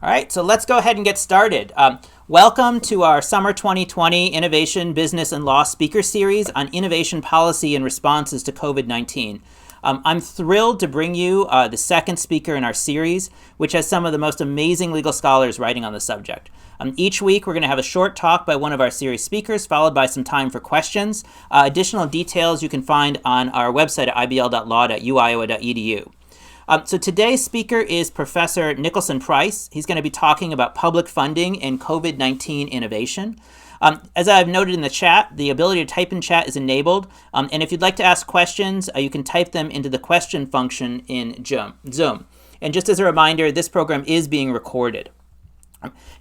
All right, so let's go ahead and get started. Welcome to our Summer 2020 Innovation, Business, and Law Speaker Series on innovation policy and responses to COVID-19. I'm thrilled to bring you the second speaker in our series, which has some of the most amazing legal scholars writing on the subject. Each week, we're going to have a short talk by one of our series speakers, followed by some time for questions. Additional details you can find on our website at ibl.law.uiowa.edu. So today's speaker is Professor Nicholson Price. He's going to be talking about public funding and COVID-19 innovation. As I've noted in the chat, the ability to type in chat is enabled. And if you'd like to ask questions, you can type them into the question function in Zoom. And just as a reminder, this program is being recorded.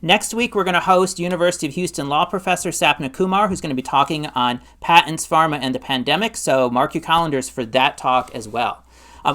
Next week, we're going to host University of Houston law professor Sapna Kumar, who's going to be talking on patents, pharma, and the pandemic. So mark your calendars for that talk as well.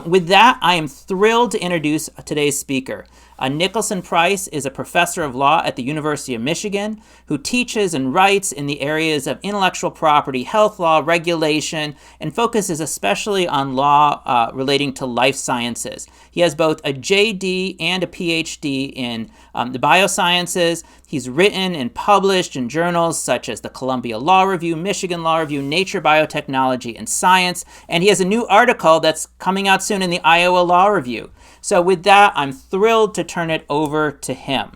With that, I am thrilled to introduce today's speaker. Nicholson Price is a professor of law at the University of Michigan who teaches and writes in the areas of intellectual property, health law, regulation, and focuses especially on law relating to life sciences. He has both a JD and a PhD in the biosciences. He's written and published in journals such as the Columbia Law Review, Michigan Law Review, Nature Biotechnology and Science, and he has a new article that's coming out soon in the Iowa Law Review. So with that, I'm thrilled to turn it over to him.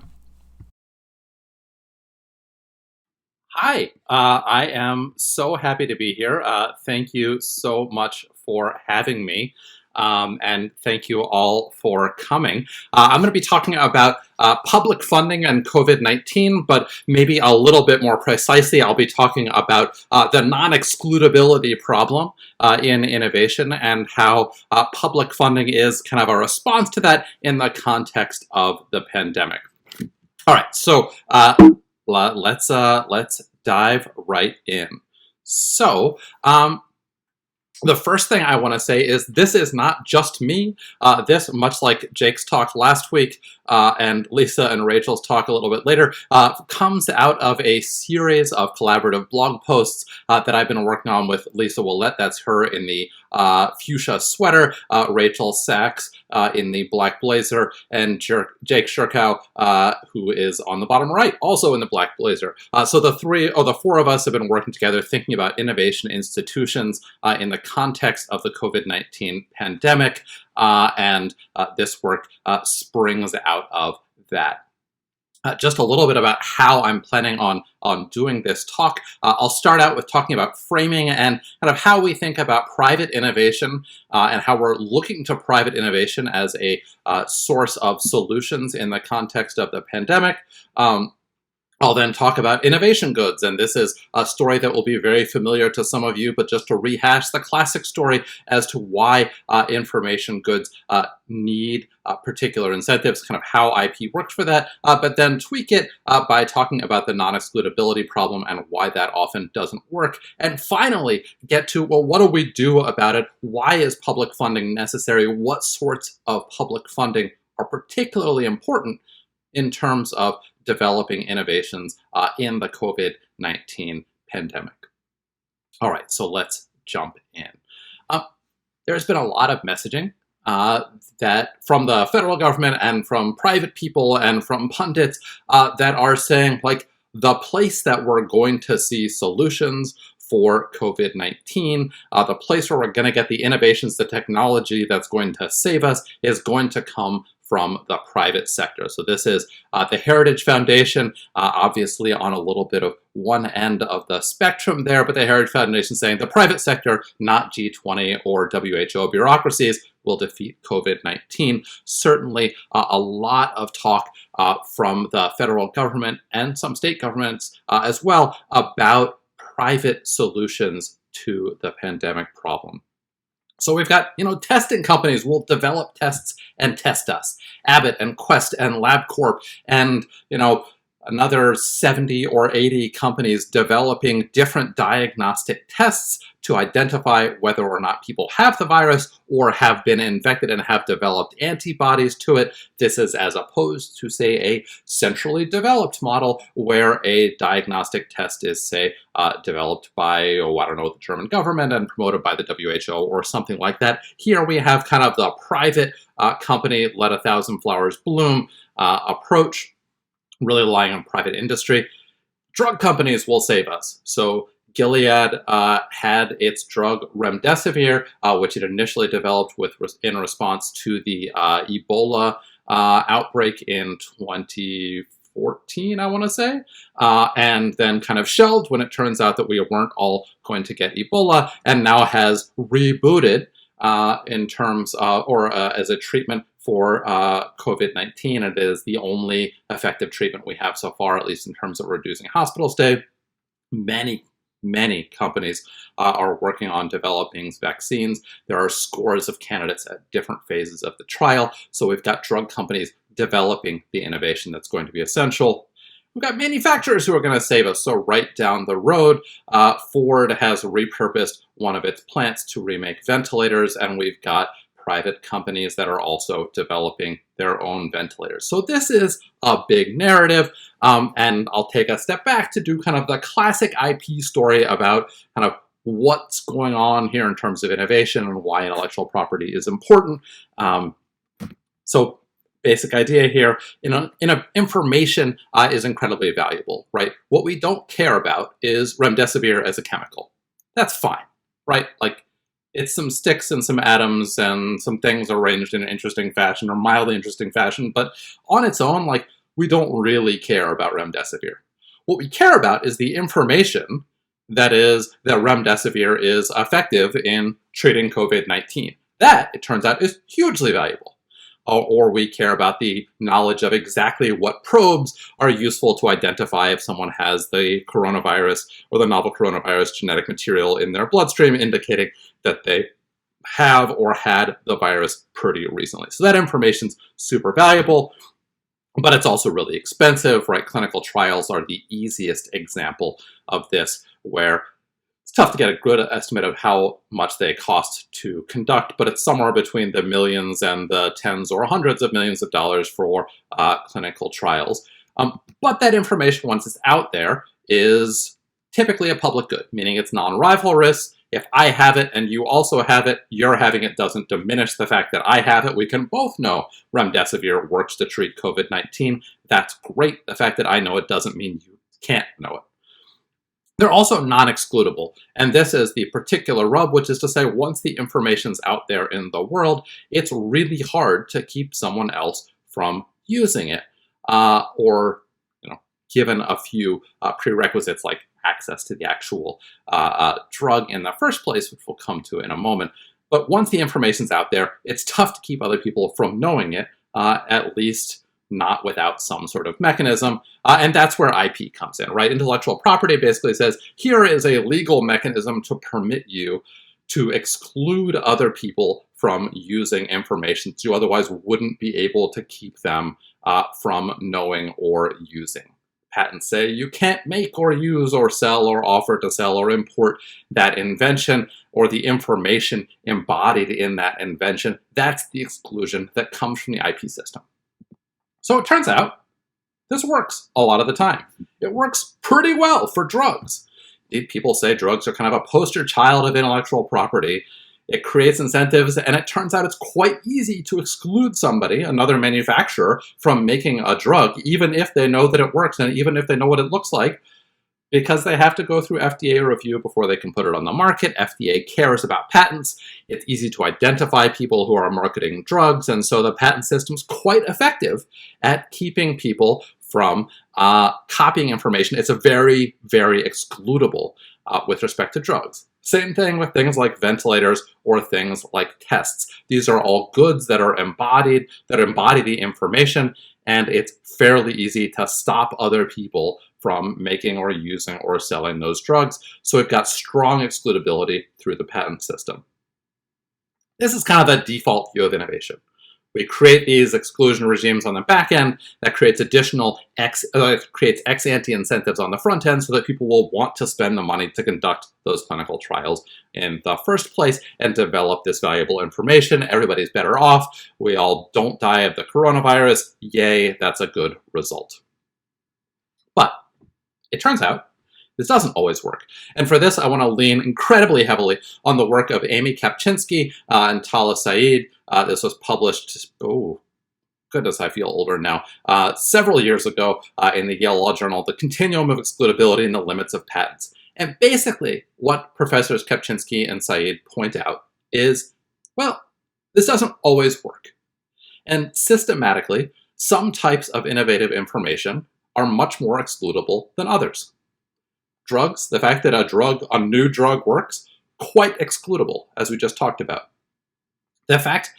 Hi, I am so happy to be here. Thank you so much for having me. And thank you all for coming. I'm going to be talking about public funding and COVID-19, but maybe a little bit more precisely, I'll be talking about the non-excludability problem in innovation and how public funding is kind of a response to that in the context of the pandemic. All right, so let's dive right in. So, the first thing I want to say is this is not just me. This, much like Jake's talk last week and Lisa and Rachel's talk a little bit later, comes out of a series of collaborative blog posts that I've been working on with Lisa Willett. That's her in the fuchsia sweater, Rachel Sachs in the black blazer, and Jake Shurkow, who is on the bottom right, also in the black blazer. So the four of us have been working together thinking about innovation institutions in the context of the COVID-19 pandemic, and this work springs out of that. Just a little bit about how I'm planning on doing this talk. I'll start out with talking about framing and kind of how we think about private innovation and how we're looking to private innovation as a source of solutions in the context of the pandemic. I'll then talk about innovation goods, and this is a story that will be very familiar to some of you, but just to rehash the classic story as to why information goods need particular incentives, kind of how IP works for that, but then tweak it by talking about the non-excludability problem and why that often doesn't work. And finally, get to, well, what do we do about it? Why is public funding necessary? What sorts of public funding are particularly important in terms of developing innovations in the COVID-19 pandemic? All right, so let's jump in. There's been a lot of messaging that from the federal government and from private people and from pundits that are saying, like, the place that we're going to see solutions for COVID-19, the place where we're going to get the innovations, the technology that's going to save us is going to come from the private sector. So this is the Heritage Foundation, obviously on a little bit of one end of the spectrum there, but the Heritage Foundation saying the private sector, not G20 or WHO bureaucracies, will defeat COVID-19. Certainly a lot of talk from the federal government and some state governments as well about private solutions to the pandemic problem. So we've got, testing companies will develop tests and test us. Abbott and Quest and LabCorp and, another 70 or 80 companies developing different diagnostic tests to identify whether or not people have the virus or have been infected and have developed antibodies to it. This is as opposed to, say, a centrally developed model where a diagnostic test is, say, developed by, I don't know, the German government and promoted by the WHO or something like that. Here we have kind of the private company, let a thousand flowers bloom approach, really relying on private industry. Drug companies will save us. So Gilead had its drug remdesivir, which it initially developed in response to the Ebola outbreak in 2014, I want to say, and then kind of shelved when it turns out that we weren't all going to get Ebola, and now has rebooted in terms of, as a treatment for COVID-19. It is the only effective treatment we have so far, at least in terms of reducing hospital stay. Many companies are working on developing vaccines. There are scores of candidates at different phases of the trial. So we've got drug companies developing the innovation that's going to be essential. We've got manufacturers who are going to save us. So right down the road, Ford has repurposed one of its plants to remake ventilators, and we've got private companies that are also developing their own ventilators. So this is a big narrative, and I'll take a step back to do kind of the classic IP story about kind of what's going on here in terms of innovation and why intellectual property is important. So basic idea here, information is incredibly valuable, right? What we don't care about is remdesivir as a chemical. That's fine, right? Like, it's some sticks and some atoms and some things arranged in an interesting fashion or mildly interesting fashion, but on its own, like, we don't really care about remdesivir. What we care about is the information that remdesivir is effective in treating COVID-19. That, it turns out, is hugely valuable. Or we care about the knowledge of exactly what probes are useful to identify if someone has the coronavirus or the novel coronavirus genetic material in their bloodstream, indicating that they have or had the virus pretty recently. So that information's super valuable, but it's also really expensive, right? Clinical trials are the easiest example of this, where it's tough to get a good estimate of how much they cost to conduct, but it's somewhere between the millions and the tens or hundreds of millions of dollars for clinical trials. But that information, once it's out there, is typically a public good, meaning it's non-rivalrous. If I have it and you also have it, your having it doesn't diminish the fact that I have it. We can both know remdesivir works to treat COVID-19. That's great. The fact that I know it doesn't mean you can't know it. They're also non-excludable, and this is the particular rub, which is to say, once the information's out there in the world, it's really hard to keep someone else from using it, or, given a few prerequisites like access to the actual drug in the first place, which we'll come to in a moment. But once the information's out there, it's tough to keep other people from knowing it, at least not without some sort of mechanism, and that's where IP comes in, right? Intellectual property basically says, here is a legal mechanism to permit you to exclude other people from using information that you otherwise wouldn't be able to keep them from knowing or using. Patents say you can't make or use or sell or offer to sell or import that invention or the information embodied in that invention. That's the exclusion that comes from the IP system. So it turns out this works a lot of the time. It works pretty well for drugs. People say drugs are kind of a poster child of intellectual property. It creates incentives, and it turns out it's quite easy to exclude somebody, another manufacturer, from making a drug, even if they know that it works and even if they know what it looks like, because they have to go through FDA review before they can put it on the market. FDA cares about patents. It's easy to identify people who are marketing drugs, and so the patent system's quite effective at keeping people from copying information. It's a very, very excludable with respect to drugs. Same thing with things like ventilators or things like tests. These are all goods that are embodied, that embody the information, and it's fairly easy to stop other people from making or using or selling those drugs. So we've got strong excludability through the patent system. This is kind of the default view of innovation. We create these exclusion regimes on the back end that creates additional creates ex-ante incentives on the front end so that people will want to spend the money to conduct those clinical trials in the first place and develop this valuable information. Everybody's better off. We all don't die of the coronavirus. Yay, that's a good result. But it turns out this doesn't always work. And for this, I want to lean incredibly heavily on the work of Amy Kapczynski and Tala Said. This was published, oh, goodness, I feel older now, several years ago in the Yale Law Journal, The Continuum of Excludability and the Limits of Patents. And basically, what Professors Kapczynski and Said point out is, well, this doesn't always work. And systematically, some types of innovative information are much more excludable than others. Drugs, the fact that a new drug works, quite excludable, as we just talked about. The fact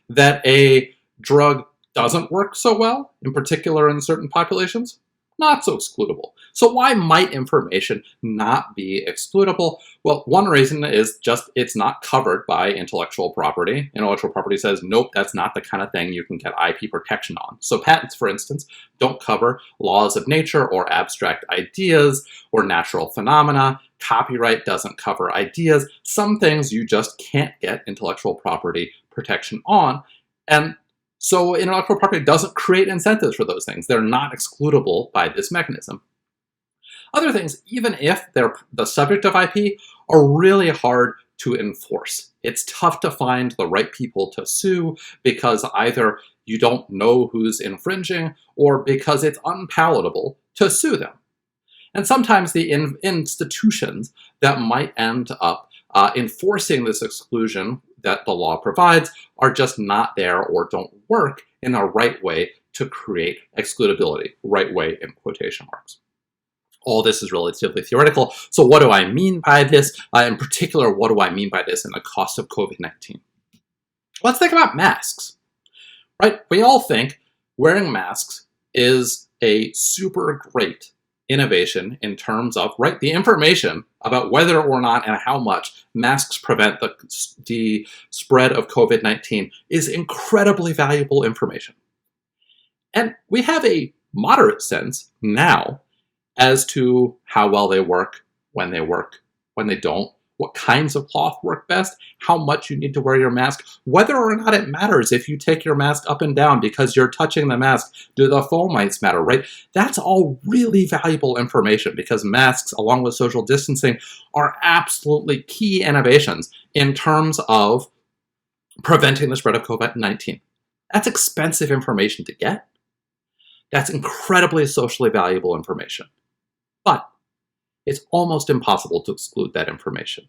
that a drug doesn't work so well, in particular in certain populations, not so excludable. So why might information not be excludable? Well, one reason is just it's not covered by intellectual property. Intellectual property says, nope, that's not the kind of thing you can get IP protection on. So patents, for instance, don't cover laws of nature or abstract ideas or natural phenomena. Copyright doesn't cover ideas. Some things you just can't get intellectual property protection on. And so intellectual property doesn't create incentives for those things. They're not excludable by this mechanism. Other things, even if they're the subject of IP, are really hard to enforce. It's tough to find the right people to sue because either you don't know who's infringing or because it's unpalatable to sue them. And sometimes the institutions that might end up enforcing this exclusion that the law provides are just not there or don't work in a right way to create excludability, right way in quotation marks. All this is relatively theoretical. So what do I mean by this? In particular, what do I mean by this in the cost of COVID-19? Let's think about masks, right? We all think wearing masks is a super great innovation in terms of, right, the information about whether or not and how much masks prevent the spread of COVID-19 is incredibly valuable information. And we have a moderate sense now as to how well they work, when they don't, what kinds of cloth work best, how much you need to wear your mask, whether or not it matters if you take your mask up and down because you're touching the mask. Do the fomites matter, right? That's all really valuable information because masks, along with social distancing, are absolutely key innovations in terms of preventing the spread of COVID-19. That's expensive information to get. That's incredibly socially valuable information. But it's almost impossible to exclude that information,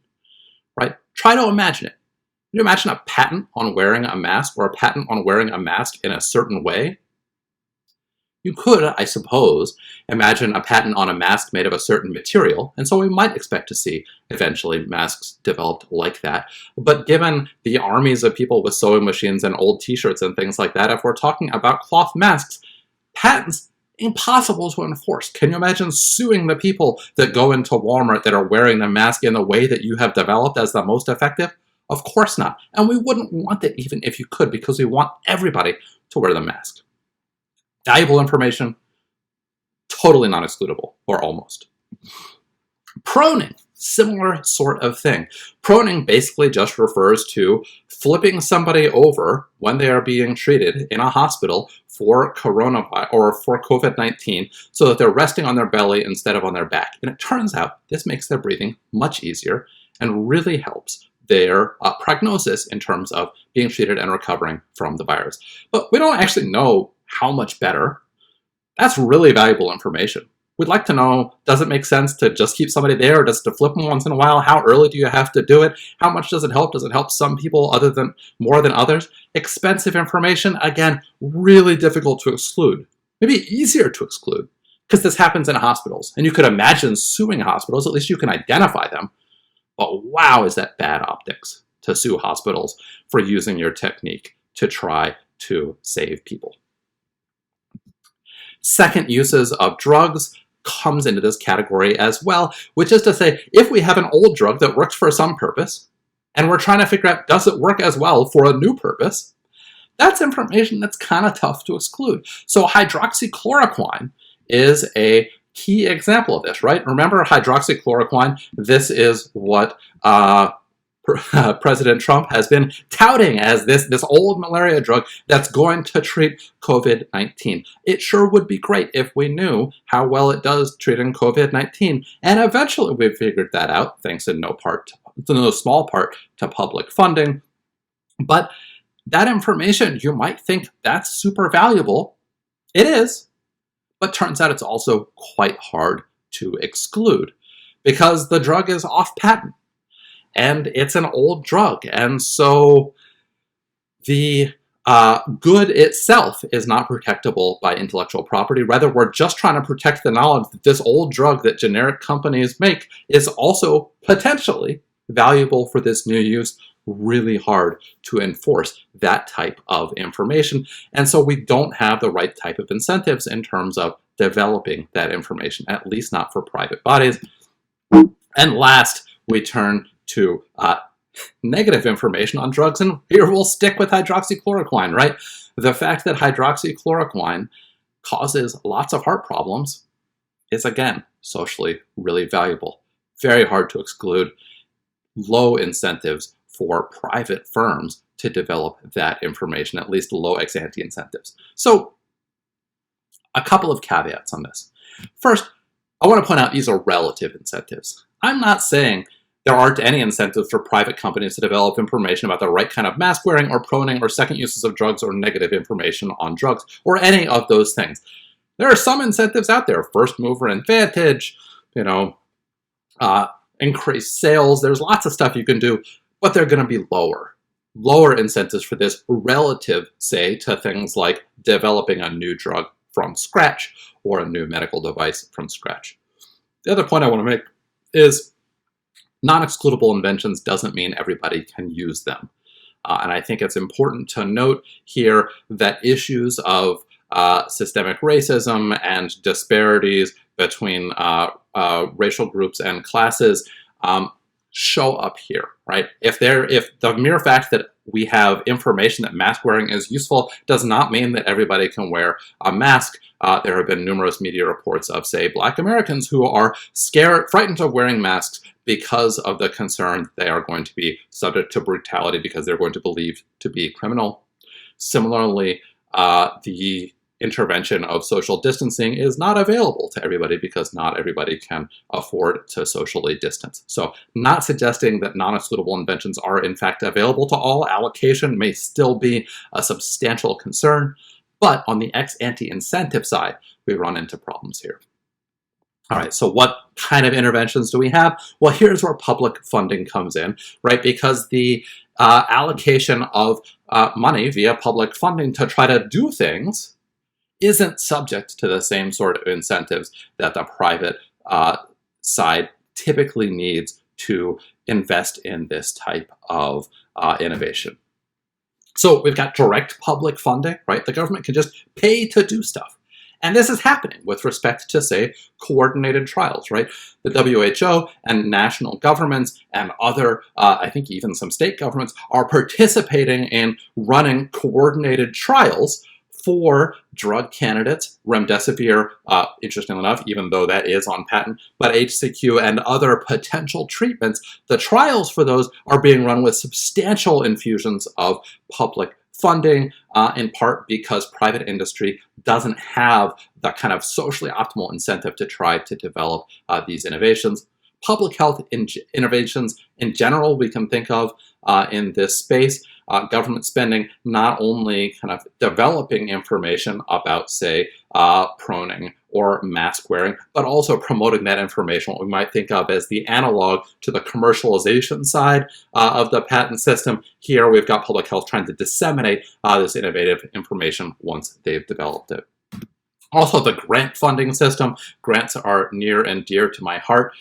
right? Try to imagine it. Can you imagine a patent on wearing a mask or a patent on wearing a mask in a certain way? You could, I suppose, imagine a patent on a mask made of a certain material, and so we might expect to see eventually masks developed like that. But given the armies of people with sewing machines and old t-shirts and things like that, if we're talking about cloth masks, patents impossible to enforce. Can you imagine suing the people that go into Walmart that are wearing the mask in the way that you have developed as the most effective? Of course not. And we wouldn't want it even if you could, because we want everybody to wear the mask. Valuable information, totally non-excludable, or almost. Proning, similar sort of thing. Proning basically just refers to flipping somebody over when they are being treated in a hospital for coronavirus or for COVID-19 so that they're resting on their belly instead of on their back. And it turns out this makes their breathing much easier and really helps their prognosis in terms of being treated and recovering from the virus. But we don't actually know how much better. That's really valuable information. We'd like to know, does it make sense to just keep somebody there or just to flip them once in a while? How early do you have to do it? How much does it help? Does it help some people more than others? Expensive information, again, really difficult to exclude. Maybe easier to exclude because this happens in hospitals. And you could imagine suing hospitals, at least you can identify them. But wow, is that bad optics to sue hospitals for using your technique to try to save people. Second uses of drugs comes into this category as well, which is to say, if we have an old drug that works for some purpose, and we're trying to figure out, does it work as well for a new purpose, that's information that's kind of tough to exclude. So hydroxychloroquine is a key example of this, right? Remember hydroxychloroquine? This is what President Trump has been touting as this old malaria drug that's going to treat COVID-19. It sure would be great if we knew how well it does treating COVID-19. And eventually we figured that out, thanks in no small part to public funding. But that information, you might think that's super valuable. It is, but turns out it's also quite hard to exclude because the drug is off patent. And it's an old drug, and so the good itself is not protectable by intellectual property. Rather, we're just trying to protect the knowledge that this old drug that generic companies make is also potentially valuable for this new use. Really hard to enforce that type of information, and so we don't have the right type of incentives in terms of developing that information, at least not for private bodies. And last, we turn to negative information on drugs, and here we'll stick with hydroxychloroquine, right? The fact that hydroxychloroquine causes lots of heart problems is, again, socially really valuable. Very hard to exclude. Low incentives for private firms to develop that information, at least low ex-ante incentives. So, a couple of caveats on this. First, I want to point out these are relative incentives. I'm not saying there aren't any incentives for private companies to develop information about the right kind of mask wearing or proning or second uses of drugs or negative information on drugs or any of those things. There are some incentives out there, first mover advantage, increased sales. There's lots of stuff you can do, but they're going to be lower incentives for this relative, say, to things like developing a new drug from scratch or a new medical device from scratch. The other point I want to make is non-excludable inventions doesn't mean everybody can use them. And I think it's important to note here that issues of systemic racism and disparities between racial groups and classes show up here, right? If the mere fact that we have information that mask wearing is useful does not mean that everybody can wear a mask. There have been numerous media reports of, say, Black Americans who are frightened of wearing masks because of the concern they are going to be subject to brutality because they're going to believe to be criminal. Similarly, the intervention of social distancing is not available to everybody because not everybody can afford to socially distance. So not suggesting that non-excludable inventions are in fact available to all. Allocation may still be a substantial concern, but on the ex-ante incentive side, we run into problems here. All right, so what kind of interventions do we have? Well, here's where public funding comes in, right? Because the allocation of money via public funding to try to do things isn't subject to the same sort of incentives that the private side typically needs to invest in this type of innovation. So we've got direct public funding, right? The government can just pay to do stuff. And this is happening with respect to, say, coordinated trials, right? The WHO and national governments and other, I think even some state governments, are participating in running coordinated trials for drug candidates, remdesivir, interestingly enough, even though that is on patent, but HCQ and other potential treatments, the trials for those are being run with substantial infusions of public funding, in part because private industry doesn't have the kind of socially optimal incentive to try to develop these innovations. Public health innovations in general we can think of in this space. Government spending not only kind of developing information about, say, proning or mask wearing, but also promoting that information, what we might think of as the analog to the commercialization side of the patent system. Here we've got public health trying to disseminate this innovative information once they've developed it. Also, the grant funding system. Grants are near and dear to my heart.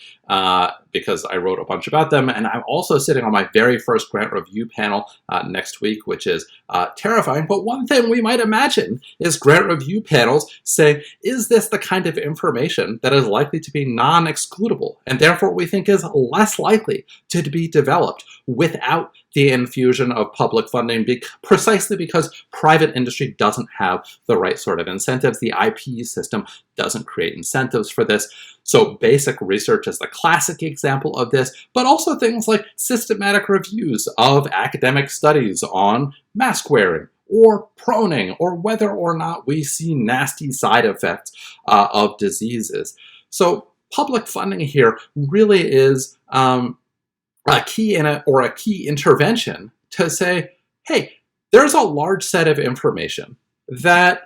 because I wrote a bunch about them. And I'm also sitting on my very first grant review panel next week, which is terrifying. But one thing we might imagine is grant review panels saying, is this the kind of information that is likely to be non-excludable, and therefore we think is less likely to be developed without the infusion of public funding, precisely because private industry doesn't have the right sort of incentives. The IP system doesn't create incentives for this. So basic research is the classic example of this, but also things like systematic reviews of academic studies on mask wearing or proning, or whether or not we see nasty side effects of diseases. So public funding here really is a key intervention to say, hey, there's a large set of information that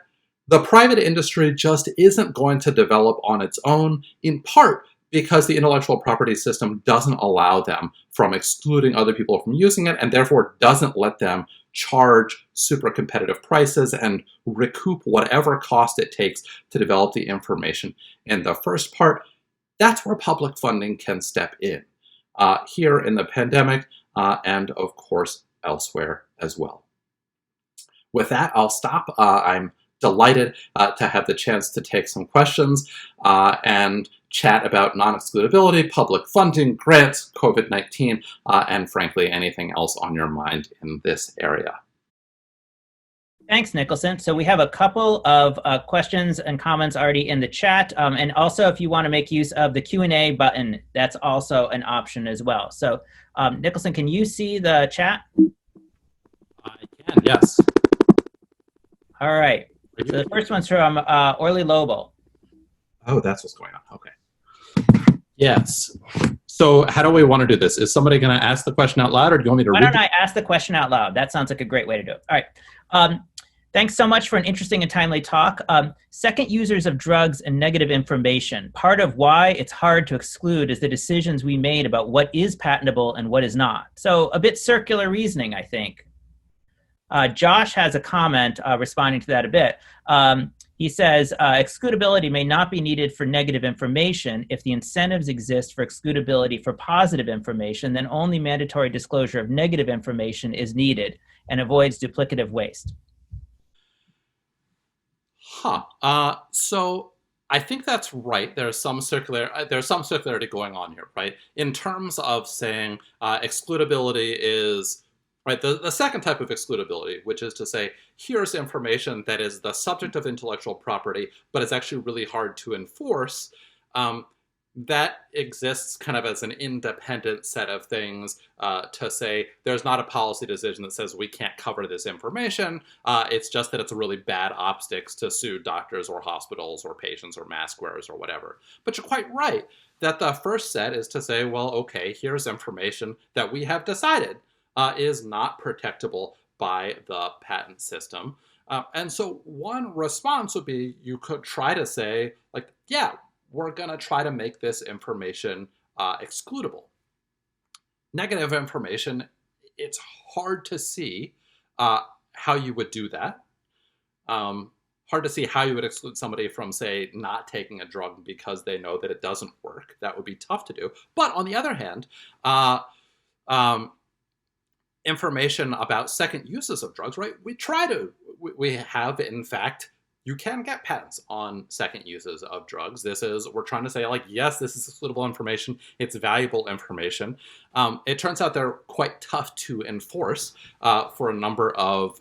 the private industry just isn't going to develop on its own, in part because the intellectual property system doesn't allow them from excluding other people from using it, and therefore doesn't let them charge super competitive prices and recoup whatever cost it takes to develop the information in the first part. That's where public funding can step in, here in the pandemic, and of course elsewhere as well. With that, I'll stop. I'm delighted to have the chance to take some questions and chat about non-excludability, public funding, grants, COVID-19, and frankly, anything else on your mind in this area. Thanks, Nicholson. So we have a couple of questions and comments already in the chat. And also, if you want to make use of the Q&A button, that's also an option as well. So Nicholson, can you see the chat? I can, yes. All right. So the first one's from Orly Lobel. Oh, that's what's going on. Okay. Yes. So how do we want to do this? Is somebody going to ask the question out loud, or do you want me to read it? Why don't I ask the question out loud? That sounds like a great way to do it. All right. Thanks so much for an interesting and timely talk. Second users of drugs and negative information. Part of why it's hard to exclude is the decisions we made about what is patentable and what is not. So a bit circular reasoning, I think. Josh has a comment responding to that a bit. He says, excludability may not be needed for negative information. If the incentives exist for excludability for positive information, then only mandatory disclosure of negative information is needed and avoids duplicative waste. So I think that's right. There's some circularity going on here, right? In terms of saying excludability is, right, the second type of excludability, which is to say, here's information that is the subject of intellectual property, but it's actually really hard to enforce. That exists kind of as an independent set of things to say there's not a policy decision that says we can't cover this information. It's just that it's a really bad optics to sue doctors or hospitals or patients or mask wearers or whatever. But you're quite right that the first set is to say, well, okay, here's information that we have decided is not protectable by the patent system. And so one response would be, you could try to say, like, yeah, we're going to try to make this information excludable. Negative information, it's hard to see how you would do that. Hard to see how you would exclude somebody from, say, not taking a drug because they know that it doesn't work. That would be tough to do. But on the other hand, information about second uses of drugs, right? We have, in fact, you can get patents on second uses of drugs. We're trying to say, like, yes, this is excludable information. It's valuable information. It turns out they're quite tough to enforce for a number of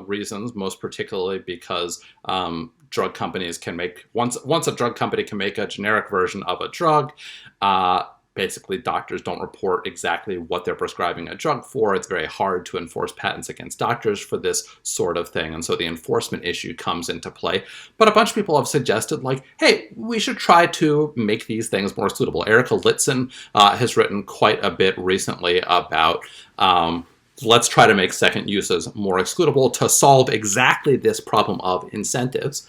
reasons, most particularly because drug companies can make, once a drug company can make a generic version of a drug, basically doctors don't report exactly what they're prescribing a drug for. It's very hard to enforce patents against doctors for this sort of thing. And so the enforcement issue comes into play. But a bunch of people have suggested, like, hey, we should try to make these things more suitable. Erica Litzen has written quite a bit recently about let's try to make second uses more excludable to solve exactly this problem of incentives.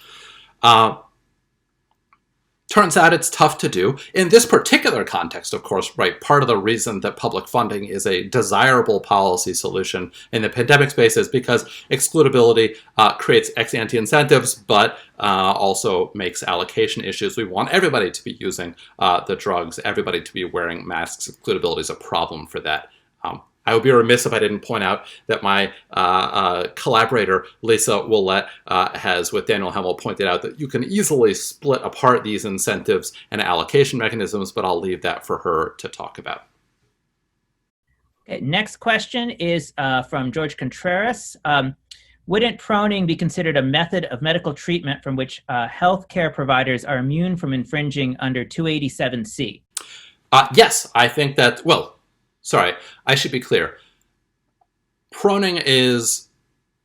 Turns out it's tough to do. In this particular context, of course, right, part of the reason that public funding is a desirable policy solution in the pandemic space is because excludability creates ex-ante incentives, but also makes allocation issues. We want everybody to be using the drugs, everybody to be wearing masks. Excludability is a problem for that. I would be remiss if I didn't point out that my collaborator, Lisa Willett, has, with Daniel Hemmel, pointed out that you can easily split apart these incentives and allocation mechanisms, but I'll leave that for her to talk about. Okay, next question is from George Contreras. Wouldn't proning be considered a method of medical treatment from which healthcare providers are immune from infringing under 287C? Yes, I think that, well, sorry, I should be clear. Proning is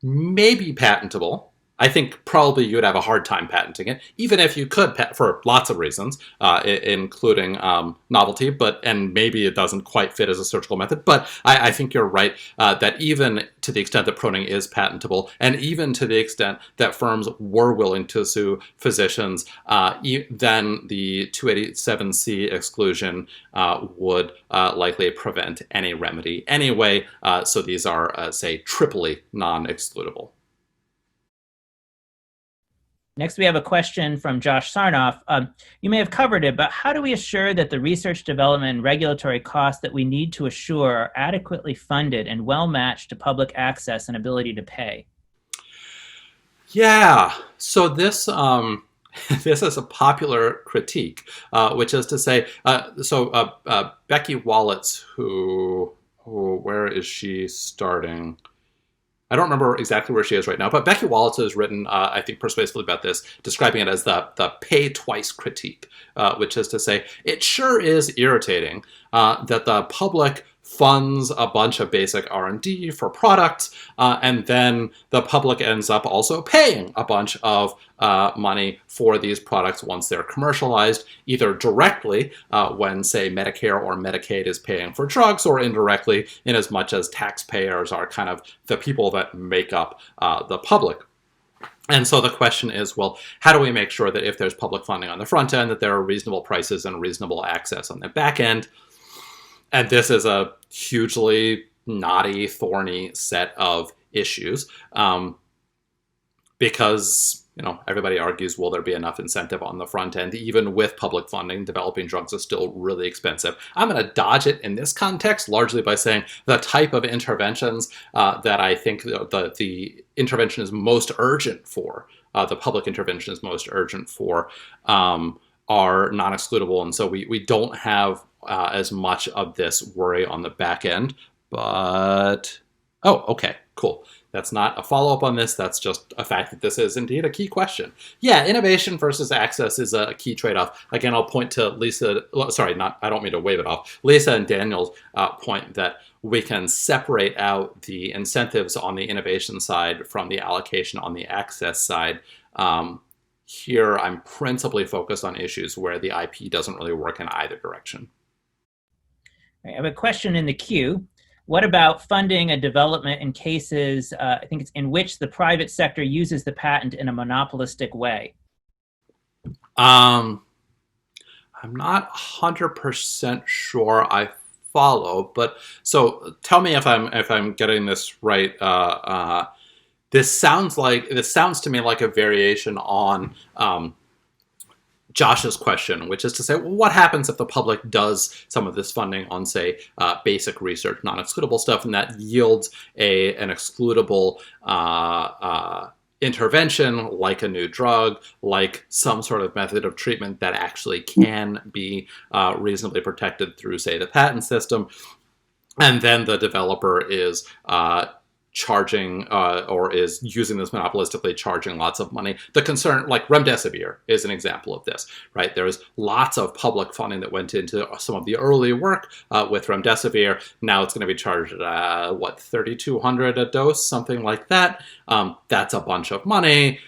maybe patentable. I think probably you would have a hard time patenting it, even if you could, for lots of reasons, including novelty, and maybe it doesn't quite fit as a surgical method. But I think you're right that even to the extent that proning is patentable, and even to the extent that firms were willing to sue physicians, then the 287C exclusion would likely prevent any remedy anyway. So these are, say, triply non-excludable. Next, we have a question from Josh Sarnoff. You may have covered it, but how do we assure that the research, development, and regulatory costs that we need to assure are adequately funded and well matched to public access and ability to pay? Yeah, so this this is a popular critique, which is to say, Becky Wallets, where is she starting? I don't remember exactly where she is right now, but Becky Wallace has written, I think, persuasively about this, describing it as the pay twice critique, which is to say, it sure is irritating that the public funds a bunch of basic R&D for products, and then the public ends up also paying a bunch of money for these products once they're commercialized, either directly when, say, Medicare or Medicaid is paying for drugs, or indirectly in as much as taxpayers are kind of the people that make up the public. And so the question is, well, how do we make sure that if there's public funding on the front end, that there are reasonable prices and reasonable access on the back end? And this is a hugely knotty, thorny set of issues because, everybody argues, will there be enough incentive on the front end? Even with public funding, developing drugs is still really expensive. I'm going to dodge it in this context, largely by saying the type of interventions that I think the intervention is most urgent for, the public intervention is most urgent for, are non-excludable. And so we don't have as much of this worry on the back end, but, oh, okay, cool. That's not a follow-up on this. That's just a fact that this is indeed a key question. Yeah, innovation versus access is a key trade-off. Again, I'll point to Lisa, I don't mean to wave it off. Lisa and Daniel's point that we can separate out the incentives on the innovation side from the allocation on the access side. Here, I'm principally focused on issues where the IP doesn't really work in either direction. I have a question in the queue. What about funding a development in cases, I think it's in which the private sector uses the patent in a monopolistic way? I'm not 100% sure I follow, but so tell me if I'm getting this right. This sounds to me like a variation on Josh's question, which is to say, well, what happens if the public does some of this funding on, say, basic research, non-excludable stuff, and that yields an excludable intervention, like a new drug, like some sort of method of treatment that actually can be reasonably protected through, say, the patent system, and then the developer is charging or is using this monopolistically, charging lots of money. The concern, like remdesivir is an example of this, right? There's lots of public funding that went into some of the early work with remdesivir. Now it's going to be charged at, $3,200 a dose, something like that. That's a bunch of money.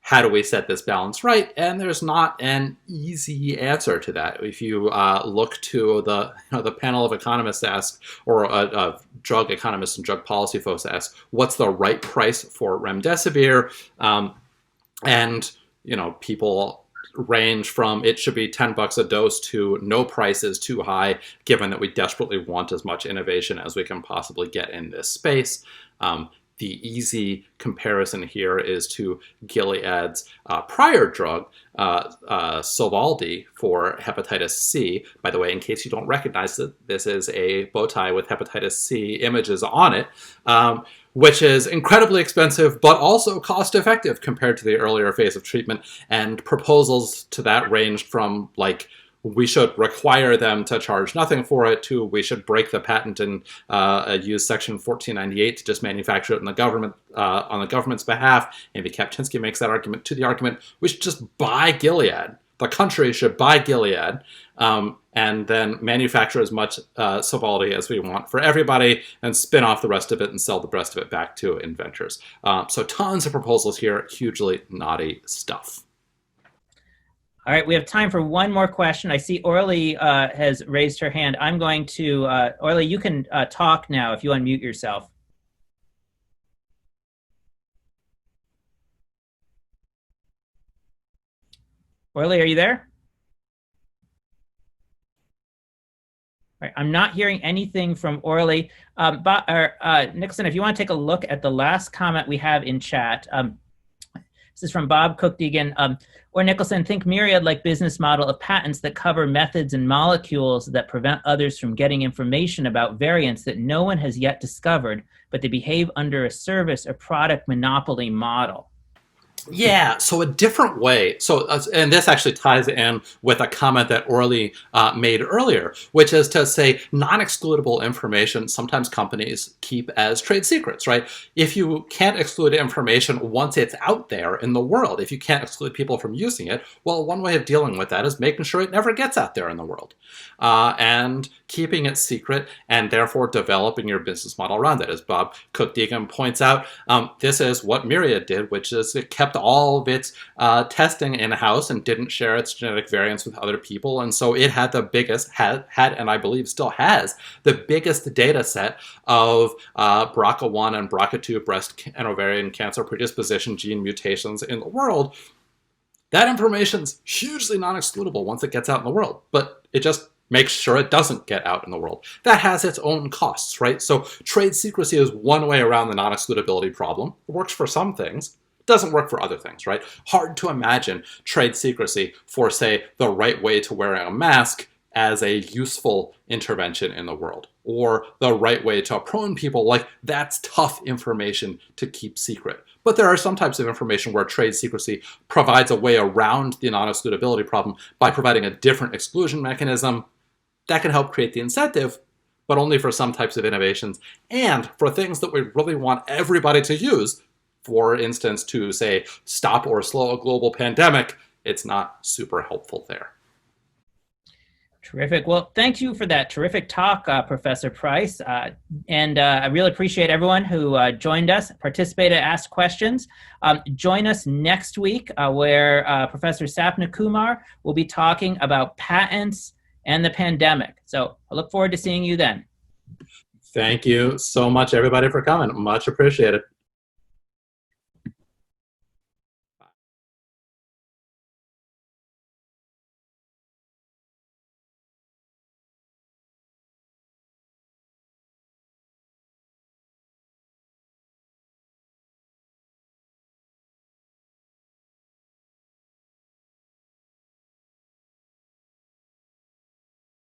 How do we set this balance right? And there's not an easy answer to that. If you look to the panel of economists ask, or drug economists and drug policy folks ask, what's the right price for remdesivir? And people range from it should be 10 bucks a dose to no price is too high, given that we desperately want as much innovation as we can possibly get in this space. The easy comparison here is to Gilead's prior drug, Sovaldi, for hepatitis C. By the way, in case you don't recognize it, this is a bow tie with hepatitis C images on it, which is incredibly expensive, but also cost-effective compared to the earlier phase of treatment. And proposals to that ranged from, like, we should require them to charge nothing for it, to we should break the patent and use Section 1498 to just manufacture it in the government on the government's behalf. Amy Kapczynski makes that argument, to the argument we should just buy Gilead. The country should buy Gilead and then manufacture as much Sovaldi as we want for everybody and spin off the rest of it and sell the rest of it back to inventors. So tons of proposals here, hugely naughty stuff. All right, we have time for one more question. I see Orly has raised her hand. I'm going to, Orly, you can talk now if you unmute yourself. Orly, are you there? All right, I'm not hearing anything from Orly. Nicholson, if you want to take a look at the last comment we have in chat. This is from Bob Cookdegan. Or Nicholson, think Myriad-like business model of patents that cover methods and molecules that prevent others from getting information about variants that no one has yet discovered, but they behave under a service or product monopoly model. Yeah, so a different way. So, and this actually ties in with a comment that Orly made earlier, which is to say non-excludable information sometimes companies keep as trade secrets, right? If you can't exclude information once it's out there in the world, if you can't exclude people from using it, well, one way of dealing with that is making sure it never gets out there in the world and keeping it secret and therefore developing your business model around it. As Bob Cookdegan points out, this is what Myriad did, which is it kept all of its testing in-house and didn't share its genetic variants with other people. And so it had the biggest, had and I believe still has, the biggest data set of BRCA1 and BRCA2 breast and ovarian cancer predisposition gene mutations in the world. That information's hugely non-excludable once it gets out in the world, but it just makes sure it doesn't get out in the world. That has its own costs, right? So trade secrecy is one way around the non-excludability problem. It works for some things. Doesn't work for other things, right? Hard to imagine trade secrecy for, say, the right way to wearing a mask as a useful intervention in the world, or the right way to prone people. Like, that's tough information to keep secret. But there are some types of information where trade secrecy provides a way around the non-excludability problem by providing a different exclusion mechanism that can help create the incentive, but only for some types of innovations and for things that we really want everybody to use. For instance, to say stop or slow a global pandemic, it's not super helpful there. Terrific. Well, thank you for that terrific talk, Professor Price. And I really appreciate everyone who joined us, participated, asked questions. Join us next week where Professor Sapna Kumar will be talking about patents and the pandemic. So I look forward to seeing you then. Thank you so much, everybody, for coming. Much appreciated.